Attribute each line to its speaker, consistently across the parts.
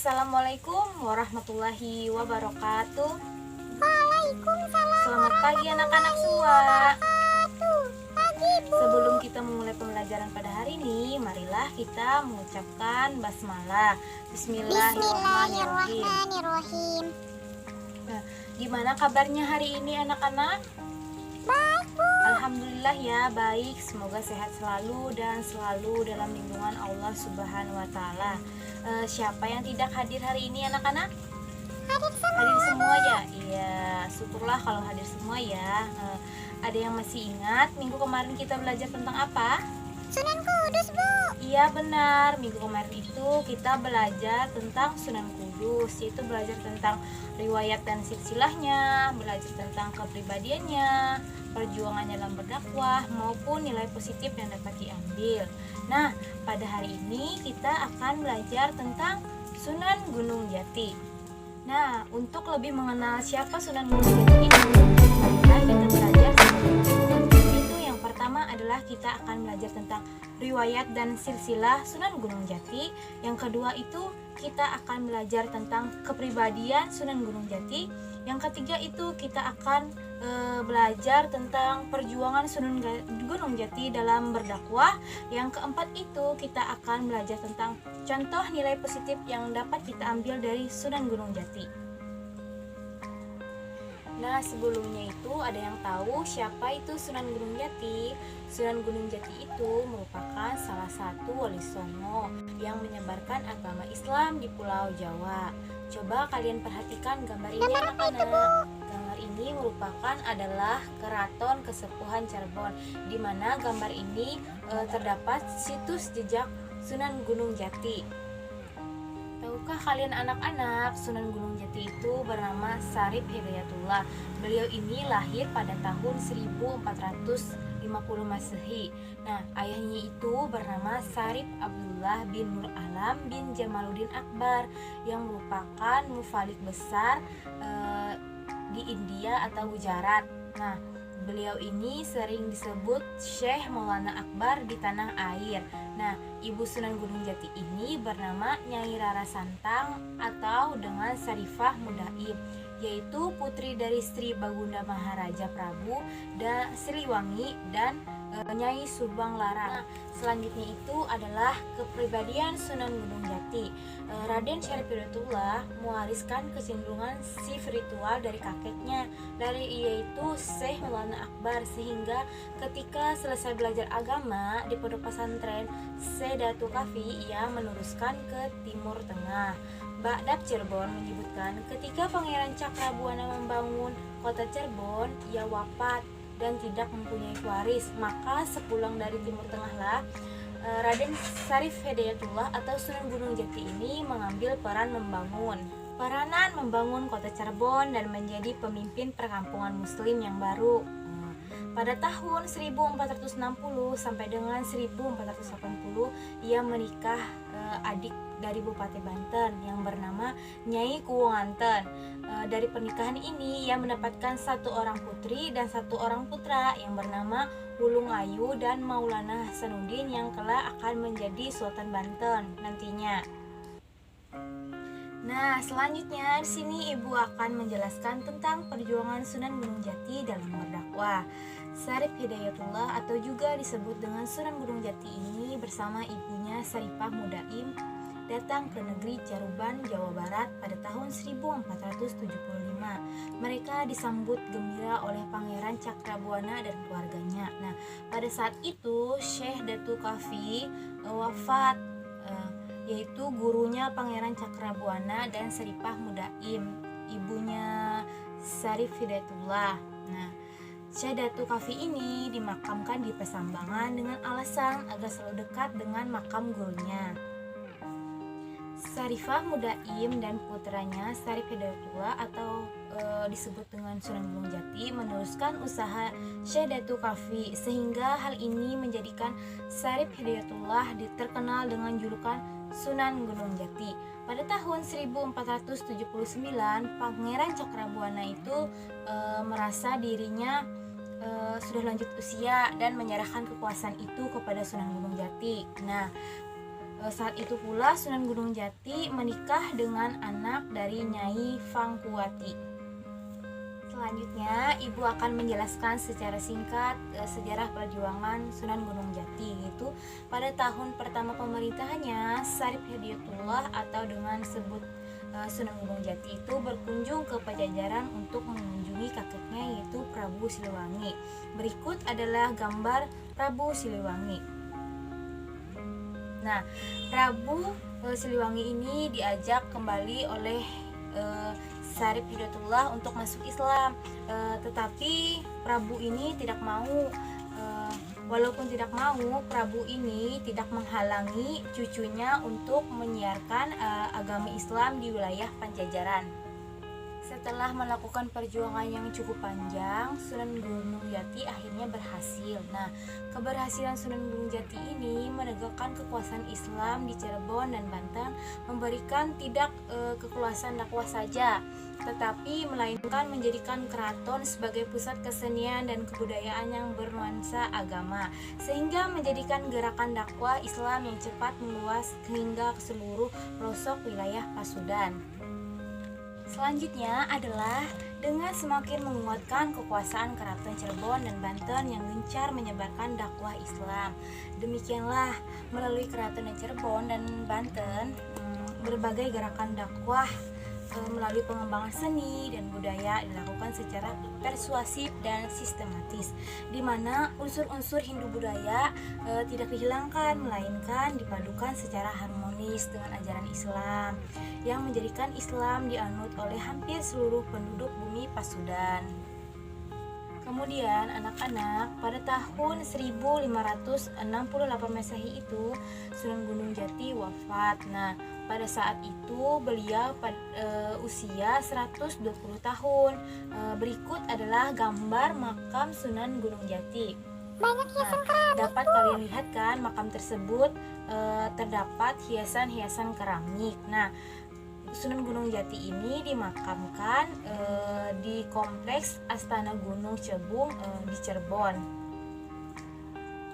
Speaker 1: Assalamualaikum warahmatullahi wabarakatuh.
Speaker 2: Waalaikumsalam
Speaker 1: Selamat pagi anak-anak semua.
Speaker 2: wabarakatuh. Pagi, Bu.
Speaker 1: Sebelum kita memulai pembelajaran pada hari ini, marilah kita mengucapkan basmalah. Bismillahirrahmanirrahim.
Speaker 2: Bismillahirrahmanirrahim.
Speaker 1: Nah, gimana kabarnya hari ini anak-anak?
Speaker 2: Baik, Bu.
Speaker 1: Alhamdulillah ya, baik. Semoga sehat selalu dan selalu dalam lindungan Allah Subhanahu wa taala. Siapa yang tidak hadir hari ini anak-anak?
Speaker 2: Hadir semua.
Speaker 1: Hadir semua ya? Iya, syukurlah kalau hadir semua ya. Ada yang masih ingat minggu kemarin kita belajar tentang apa?
Speaker 2: Sunan Kudus, Bu.
Speaker 1: Iya benar, minggu kemarin itu kita belajar tentang Sunan Kudus, yaitu belajar tentang riwayat dan silsilahnya, belajar tentang kepribadiannya, perjuangannya dalam berdakwah, maupun nilai positif yang dapat diambil. Nah, pada hari ini kita akan belajar tentang Sunan Gunung Jati. Nah, untuk lebih mengenal siapa Sunan Gunung Jati ini, marilah kita belajar itu. Yang pertama adalah kita akan belajar tentang riwayat dan silsilah Sunan Gunung Jati. Yang kedua itu kita akan belajar tentang kepribadian Sunan Gunung Jati. Yang ketiga itu kita akan belajar tentang perjuangan Sunan Gunung Jati dalam berdakwah. Yang keempat itu kita akan belajar tentang contoh nilai positif yang dapat kita ambil dari Sunan Gunung Jati. Nah, sebelumnya itu ada yang tahu siapa itu Sunan Gunung Jati? Sunan Gunung Jati itu merupakan salah satu wali songo yang menyebarkan agama Islam di Pulau Jawa. Coba kalian perhatikan gambar ini anak-anak. Gambar ini merupakan adalah Keraton Kesepuhan Cirebon, di mana gambar ini terdapat situs jejak Sunan Gunung Jati. Tahukah kalian anak-anak, Sunan Gunung Jati itu bernama Syarif Hidayatullah. Beliau ini lahir pada tahun 1450 Masehi. Nah, ayahnya itu bernama Syarif Abdullah bin Nur Alam bin Jamaluddin Akbar, yang merupakan mufalid besar di India atau Gujarat. Nah, beliau ini sering disebut Syekh Maulana Akbar di tanah air. Nah, ibu Sunan Gunung Jati ini bernama Nyai Rara Santang atau dengan Sarifah Mudaib, yaitu putri dari Sri Bagunda Maharaja Prabu dan Siliwangi dan Nyai Subang Larang. Nah, selanjutnya itu adalah kepribadian Sunan Gunung Jati. Raden Syarif Hidayatullah mewariskan kecenderungan spiritual dari kakeknya, yaitu Syekh Maulana Akbar, sehingga ketika selesai belajar agama di pondok pesantren Sedatul Kafi, ia meneruskan ke Timur Tengah. Baghdad Cirebon menyebutkan ketika Pangeran Cakrabuana membangun kota Cirebon, ia wafat dan tidak mempunyai waris. Maka sepulang dari Timur Tengah lah Raden Syarif Hidayatullah atau Sunan Gunung Jati ini mengambil peranan membangun kota Cirebon dan menjadi pemimpin perkampungan muslim yang baru. Pada tahun 1460 sampai dengan 1480 ia menikah adik dari Bupati Banten yang bernama Nyai Kuwonganten. Dari pernikahan ini ia mendapatkan satu orang putri dan satu orang putra yang bernama Wulung Ayu dan Maulana Hasanuddin yang kelak akan menjadi Sultan Banten nantinya. Nah, selanjutnya di sini ibu akan menjelaskan tentang perjuangan Sunan Gunung Jati dalam berdakwah. Syarif Hidayatullah atau juga disebut dengan Sunan Gunung Jati ini bersama ibunya Sarifah Mudaim datang ke negeri Caruban, Jawa Barat pada tahun 1475. Mereka disambut gembira oleh Pangeran Cakrabuana dan keluarganya. Nah, pada saat itu Syekh Datul Kafi wafat, yaitu gurunya Pangeran Cakrabuana dan Sarifah Mudaim, ibunya Syarif Hidayatullah. Nah, Syekh Datul Kafi ini dimakamkan di Pesambangan dengan alasan agar selalu dekat dengan makam gurunya. Sarifah Mudaim dan putranya Syarif Hidayatullah atau disebut dengan Sunan Gunung Jati meneruskan usaha Syekh Datul Kafi, sehingga hal ini menjadikan Syarif Hidayatullah terkenal dengan julukan Sunan Gunung Jati. Pada tahun 1479 Pangeran Cakrabuana itu merasa dirinya sudah lanjut usia dan menyerahkan kekuasaan itu kepada Sunan Gunung Jati. Nah, Saat itu pula Sunan Gunung Jati menikah dengan anak dari Nyai Fangkuwati. Selanjutnya, Ibu akan menjelaskan secara singkat sejarah perjuangan Sunan Gunung Jati, yaitu pada tahun pertama pemerintahannya Syarif Hidayatullah atau dengan sebut Sunan Gunung Jati itu berkunjung ke Pajajaran untuk mengunjungi kakeknya yaitu Prabu Siliwangi. Berikut adalah gambar Prabu Siliwangi. Nah, Prabu Siliwangi ini diajak kembali oleh Syarif Hidayatullah untuk masuk Islam, tetapi Prabu ini tidak mau. Walaupun tidak mau, Prabu ini tidak menghalangi cucunya untuk menyiarkan agama Islam di wilayah Pajajaran. Setelah melakukan perjuangan yang cukup panjang, Sunan Gunung Jati akhirnya berhasil. Nah, keberhasilan Sunan Gunung Jati ini menegakkan kekuasaan Islam di Cirebon dan Banten, memberikan tidak kekuasaan dakwah saja, tetapi melainkan menjadikan keraton sebagai pusat kesenian dan kebudayaan yang bernuansa agama, sehingga menjadikan gerakan dakwah Islam yang cepat meluas hingga ke seluruh pelosok wilayah Pasundan. Selanjutnya adalah dengan semakin menguatkan kekuasaan Keraton Cirebon dan Banten yang gencar menyebarkan dakwah Islam. Demikianlah melalui Keraton Cirebon dan Banten berbagai gerakan dakwah melalui pengembangan seni dan budaya dilakukan secara persuasif dan sistematis, di mana unsur-unsur Hindu budaya tidak dihilangkan melainkan dipadukan secara harmonis dengan ajaran Islam yang menjadikan Islam dianut oleh hampir seluruh penduduk bumi Pasundan. Kemudian anak-anak, pada tahun 1568 Masehi itu Sunan Gunung Jati wafat. Nah, pada saat itu beliau usia 120 tahun. Berikut adalah gambar makam Sunan Gunung Jati.
Speaker 2: Banyak hiasan
Speaker 1: Nah,
Speaker 2: keramik,
Speaker 1: dapat kalian lihat kan makam tersebut terdapat hiasan-hiasan keramik. Nah, Sunan Gunung Jati ini dimakamkan di kompleks Astana Gunung Cebung di Cirebon.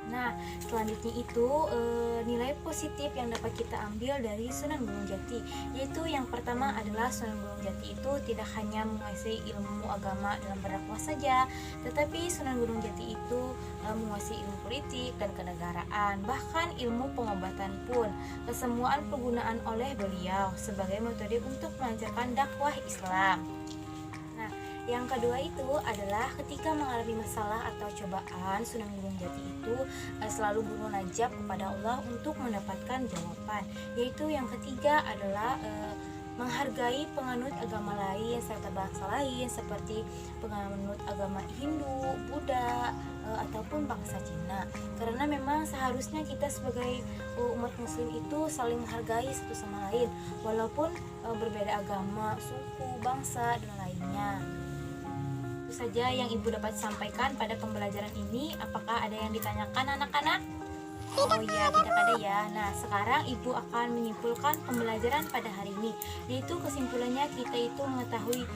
Speaker 1: Nah, selanjutnya itu nilai positif yang dapat kita ambil dari Sunan Gunung Jati, yaitu yang pertama adalah Sunan Gunung Jati itu tidak hanya menguasai ilmu agama dalam berdakwah saja, tetapi Sunan Gunung Jati itu menguasai ilmu politik dan kenegaraan, bahkan ilmu pengobatan pun kesemuaan penggunaan oleh beliau sebagai metode untuk melancarkan dakwah Islam. Yang kedua itu adalah ketika mengalami masalah atau cobaan, Sunan Gunung Jati itu selalu bermunajat kepada Allah untuk mendapatkan jawaban. Yaitu yang ketiga adalah menghargai penganut agama lain serta bangsa lain seperti penganut agama Hindu, Buddha, ataupun bangsa Cina. Karena memang seharusnya kita sebagai umat muslim itu saling menghargai satu sama lain walaupun berbeda agama, suku, bangsa, dan lainnya. Itu saja yang Ibu dapat sampaikan pada pembelajaran ini. Apakah ada yang ditanyakan anak-anak? Oh iya, tidak ada ya. Nah, sekarang Ibu akan menyimpulkan pembelajaran pada hari ini, yaitu kesimpulannya kita itu mengetahui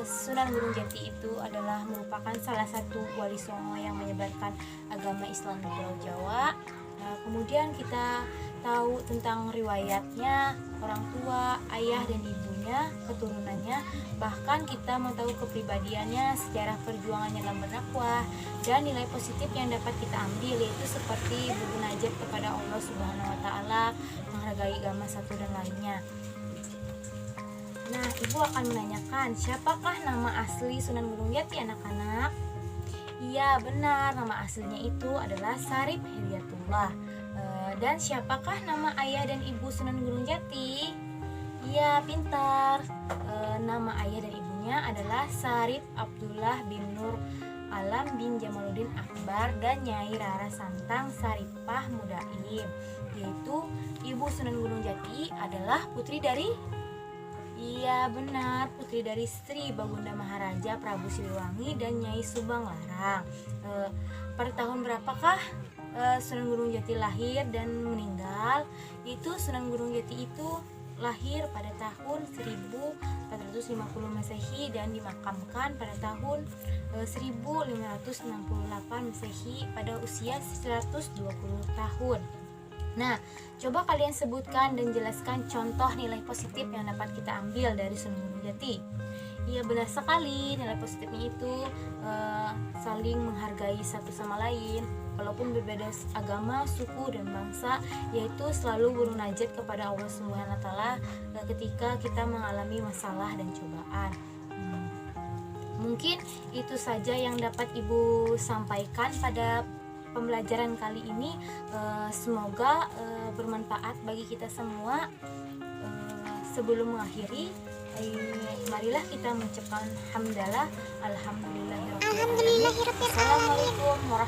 Speaker 1: Sunan Gunung Jati itu adalah merupakan salah satu wali songo yang menyebarkan agama Islam di Pulau Jawa. Kemudian kita tahu tentang riwayatnya, orang tua, ayah dan ibunya, keturunannya, bahkan kita mau tahu kepribadiannya, sejarah perjuangannya dalam berdakwah, dan nilai positif yang dapat kita ambil yaitu seperti bermunajat kepada Allah Subhanahu wa taala, menghargai agama satu dan lainnya. Nah, Ibu akan menanyakan, siapakah nama asli Sunan Gunung Jati, anak-anak? Iya, benar, nama aslinya itu adalah Syarif Hidayatullah. Dan siapakah nama ayah dan ibu Sunan Gunung Jati? Iya, pintar. Nama ayah dan ibunya adalah Syarif Abdullah bin Nur Alam bin Jamaluddin Akbar dan Nyai Rara Santang Saripah Mudaim. Yaitu ibu Sunan Gunung Jati adalah putri dari Iya benar, putri dari Sri Bagunda Maharaja Prabu Siliwangi dan Nyai Subang Larang. Pada tahun berapakah Sunan Gunung Jati lahir dan meninggal? Itu Sunan Gunung Jati itu lahir pada tahun 1450 Masehi dan dimakamkan pada tahun 1568 Masehi pada usia 120 tahun. Nah, coba kalian sebutkan dan jelaskan contoh nilai positif yang dapat kita ambil dari Sunan Gunung Jati. Iya, benar sekali, nilai positifnya itu saling menghargai satu sama lain. Walaupun berbeda agama, suku, dan bangsa, yaitu selalu bermunajat kepada Allah Subhanahu wa Ta'ala ketika kita mengalami masalah dan cobaan. Mungkin itu saja yang dapat Ibu sampaikan pada pembelajaran kali ini. Semoga bermanfaat bagi kita semua. Sebelum mengakhiri, marilah kita mengucapkan hamdalah, alhamdulillahirabbil alamin. Assalamualaikum warahmatullahi